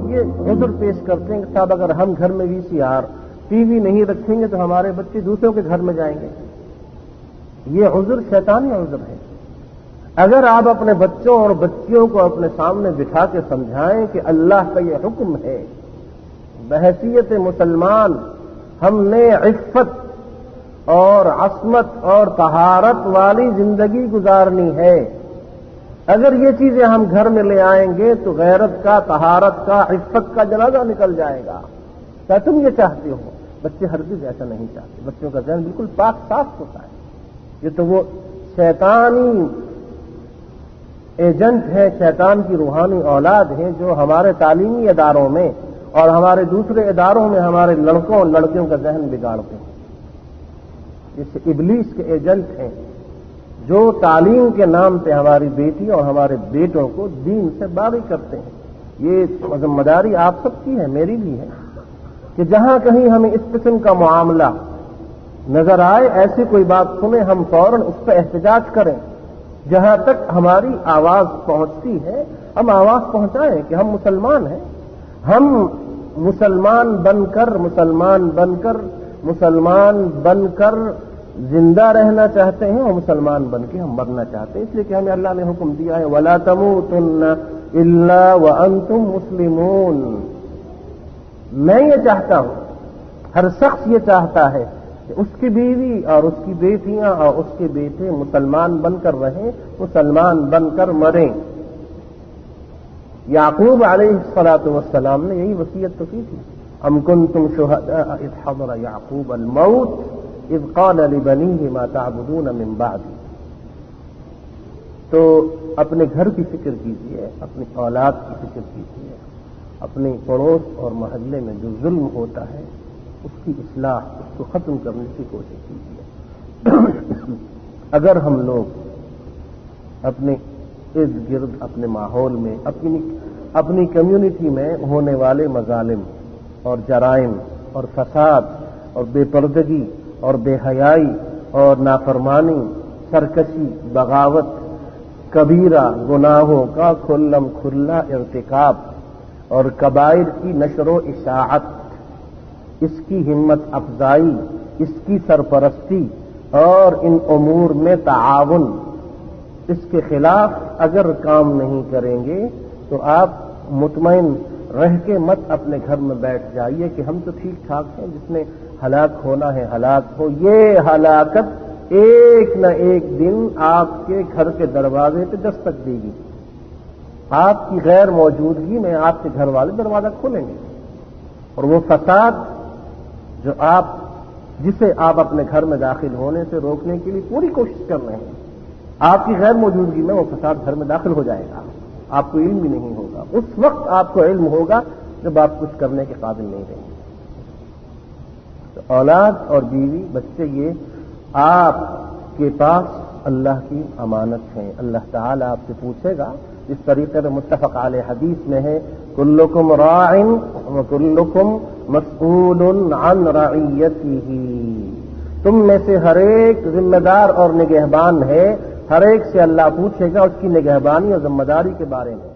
یہ عذر پیش کرتے ہیں کہ صاحب اگر ہم گھر میں VCR ٹی وی نہیں رکھیں گے تو ہمارے بچے دوسروں کے گھر میں جائیں گے. یہ عذر شیطانی عذر ہے. اگر آپ اپنے بچوں اور بچیوں کو اپنے سامنے بٹھا کے سمجھائیں کہ اللہ کا یہ حکم ہے، بحیثیت مسلمان ہم نے عفت اور عصمت اور طہارت والی زندگی گزارنی ہے، اگر یہ چیزیں ہم گھر میں لے آئیں گے تو غیرت کا، طہارت کا، عفت کا جنازہ نکل جائے گا. کیا تم یہ چاہتے ہو؟ بچے ہرگز ایسا نہیں چاہتے. بچوں کا ذہن بالکل پاک صاف ہوتا ہے. یہ تو وہ شیطانی ایجنٹ ہے، شیطان کی روحانی اولاد ہے جو ہمارے تعلیمی اداروں میں اور ہمارے دوسرے اداروں میں ہمارے لڑکوں اور لڑکیوں کا ذہن بگاڑتے ہیں. جیسے ابلیس کے ایجنٹ ہیں جو تعلیم کے نام پہ ہماری بیٹی اور ہمارے بیٹوں کو دین سے باغی کرتے ہیں. یہ ذمہ داری آپ سب کی ہے، میری بھی ہے، کہ جہاں کہیں ہمیں اس قسم کا معاملہ نظر آئے، ایسی کوئی بات سنیں، ہم فوراً اس پہ احتجاج کریں. جہاں تک ہماری آواز پہنچتی ہے ہم آواز پہنچائیں کہ ہم مسلمان ہیں. ہم مسلمان بن کر زندہ رہنا چاہتے ہیں اور مسلمان بن کے ہم مرنا چاہتے ہیں. اس لیے کہ ہمیں اللہ نے حکم دیا ہے وَلَا تَمُوتُنَّ إِلَّا وَأَنْتُمْ مُسْلِمُونَ. میں یہ چاہتا ہوں، ہر شخص یہ چاہتا ہے کہ اس کی بیوی اور اس کی بیٹیاں اور اس کے بیٹے مسلمان بن کر رہیں، مسلمان بن کر مریں. یعقوب علیہ الصلاۃ والسلام نے یہی وصیت تو کی تھی. ام کنتم شہداء اذ حضر یعقوب الموت اذ قال لبنیہ ما تعبدون من بعدی. تو اپنے گھر کی فکر کیجیے، اپنی اولاد کی فکر کیجیے، اپنے پڑوس اور محلے میں جو ظلم ہوتا ہے اس کی اصلاح، اس کو ختم کرنے کی کوشش کیجیے. اگر ہم لوگ اپنے ارد گرد، اپنے ماحول میں، اپنی کمیونٹی میں ہونے والے مظالم اور جرائم اور فساد اور بے پردگی اور بے حیائی اور نافرمانی، سرکشی، بغاوت، کبیرہ گناہوں کا کھلم کھلا ارتکاب اور کبائر کی نشر و اشاعت، اس کی ہمت افزائی، اس کی سرپرستی اور ان امور میں تعاون، اس کے خلاف اگر کام نہیں کریں گے تو آپ مطمئن رہ کے مت اپنے گھر میں بیٹھ جائیے کہ ہم تو ٹھیک ٹھاک ہیں، جس نے ہلاک ہونا ہے ہلاک ہو. یہ ہلاکت ایک نہ ایک دن آپ کے گھر کے دروازے پہ دستک دے گی. آپ کی غیر موجودگی میں آپ کے گھر والے دروازہ کھولیں گے، اور وہ فساد جسے آپ اپنے گھر میں داخل ہونے سے روکنے کے لیے پوری کوشش کر رہے ہیں، آپ کی غیر موجودگی میں وہ فساد گھر میں داخل ہو جائے گا. آپ کو علم بھی نہیں ہوگا. اس وقت آپ کو علم ہوگا جب آپ کچھ کرنے کے قابل نہیں رہیں گے. تو اولاد اور بیوی، بچے، یہ آپ کے پاس اللہ کی امانت ہیں. اللہ تعالیٰ آپ سے پوچھے گا. اس طریقے سے متفق علیہ حدیث میں ہے کلکم راع وکلکم مسئول عن رعیتہ. تم میں سے ہر ایک ذمہ دار اور نگہبان ہے، ہر ایک سے اللہ پوچھے گا اس کی نگہبانی اور ذمہ داری کے بارے میں.